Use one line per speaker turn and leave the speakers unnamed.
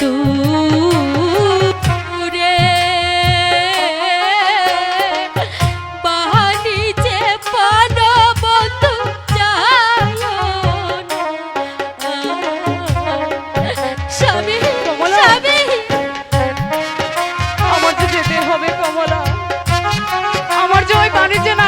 দূরে বাহানি যে পানো বন্ধু যায় না। স্বামী স্বামী
আমার তো যেতে হবে কমলা, আমার যে ওই বাণিজ্য না